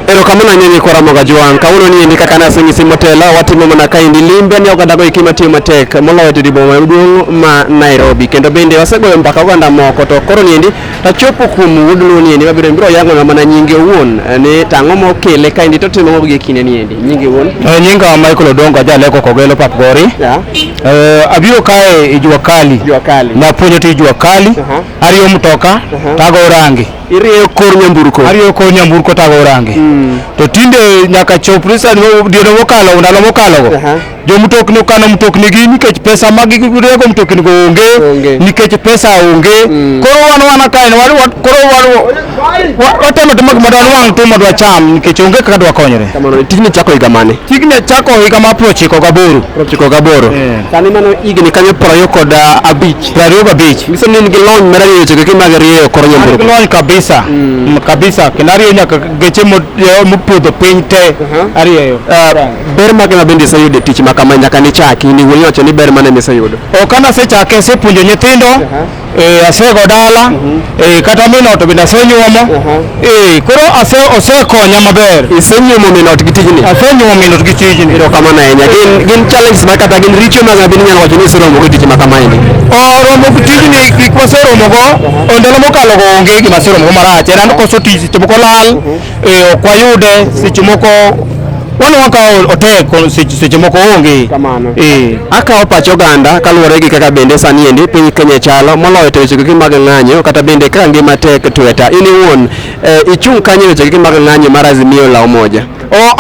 Erokamano nyenye kwa Ramogi Juang kauno ni ndika kana singisi motelo watimo mana kaindi limbe ni oganda go ikima tiyo matek moloyo to dibo maduong' ma Nairobi kendo bende wasegoyo mpaka oganda moko to koro ni ndi tachopo kuom wuodhno ni ndi mabiro biro yango mana nyinge wuon ni tang'o mokele kaindi to timo gi kine ni ndi nyinge wuon nyinga Michael Odongo jaleko Kogelo Papgori abiro kae ijua kali na puonjo ti ijua kali ariyo mtoka tago rangi iriyo kor nyamburko tago rangi to tinde nyaka choprisa diono mokalo ndalo mokalo go jo mtokni kano mtokni gi nikech pesa magi rego mtokni go onge nikech pesa onge koro wana kae koro watemo timo gimodwa wang' to modwa cham nikech onge kaka dwa konyre kamano tigni chako higa mane tigni chako higa ma 98 sani mano igni kanyo 25 miso ni ngi lony mara yeche ke mag riyo kor nyamburko lony kabisa kenariyo nyaka geche mopodho piny te ariyo ber mage mabende iseyudo tich makama nyaka ni chaki ni wuoyi wacho ni ber mane miseyudo okana sechake asepuonjo nyithindo asego dala kata mino to bende asenyuomo koro osekonya maber isenyuomo mino gi tijni asenyuomo mino gi tijni erokamano ahinya gin challenges ma kata gin richo mag abin nyalo wacho ni iseromo gi tich makama endi romo gi tijni gik maseromo go ndalo mokalo go onge gima seromo go marach en koso tich seche moko lal ok wayude seche moko waka otek seche moko onge kamano akawo pacho oganda kaluwore gi kaka bende sani endi piny Kenya chalo moloyo to weche mag ng'anyo kata bende ka ngima tek tweta in iwuon ichung' kanyo weche mag ng'anyo mar Azimio la Umoja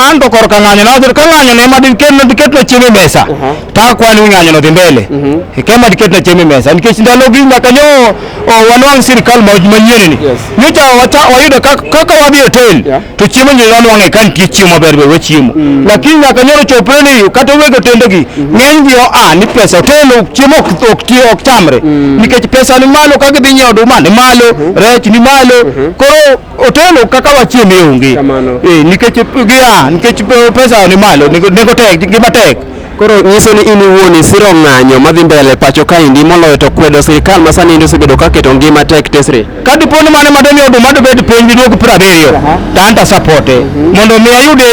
an to korka ng'anyo na ka ng'anyo ne ma diketna chiemo mesa ta kwani ng'anyo no dhi mbele kema diketna chiemo mesa nikech ndalo gi nyaka nyo wanwang' sirikal manyien ni nyocha wayudo kaka wadhi hotel to chiemo ni wanwang'e ka nitie chiemo maber we chiemo lakini nyaka nyoro chopre ni kata wego tendo gi ng'eny gi ni pesa hotel chiemo ok chamre nikech pesa ni malo ka gidhi nyiewo oduma ni malo rech ni malo koro hotel kaka wachiemo onge nikech pesa ni malo nego tek gima tek koro nyiso ni in iwuon isiro ng'anyo madhi mbele pacho kaindi moloyo to kwedo sirikal ma sani osebedo ka keto ngima tek tesre ka diponi mane madeni oduma dobed piny biduogo 70 to anta supporte mondo mi ayudie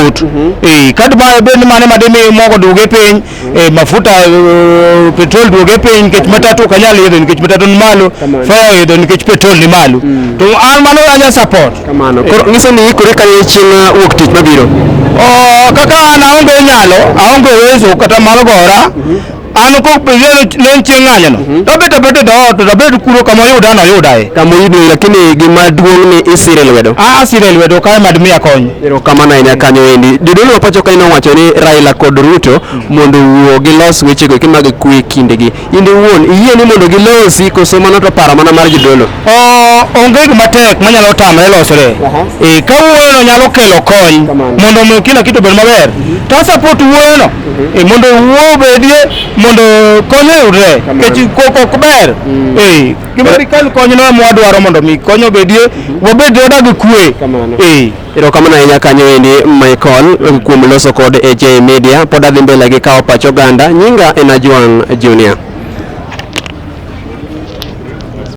yot ka dibed mane mademi mogo duoge piny mafuta petrol duoge piny nikech matatu kanyal yedho nikech matatu ni malo fare yedho nikech petrol ni malo to an mano anya support kamano koro nyiso ni ikore ka chieng' wuok tich mabiro kaka an aonge uwezo kata mar gora an ko len chieng' ng'anyono tabet kuro kama oyudae kama oyudo lakini gima duong' ni isire lwedo asire lwedo kae mad miya kony erokamano ahinya kanyo endi Dodolo pacho ka inowacho ni Raila kod Ruto mondo wuo gilos weche go mag kwe kindegi indi wuon iyie ni mondo gilosi koso mana to paro mana mar Dodolo onge gima tek manyalo tamre losre ka wuono nyalo kelo kony mondo kila kitu bed maber ta support wuono mondo wuo bedie mondo konyo yudre kech koko ber gima dikal konyo no mwadwaro mondo mi konyo bedie wabed odag kwe erokamano ahinya kanyo endi Michael kuom loso kod AJ Media pod adhi mbele gi kawo pacho oganda nyinga en Juang Junior.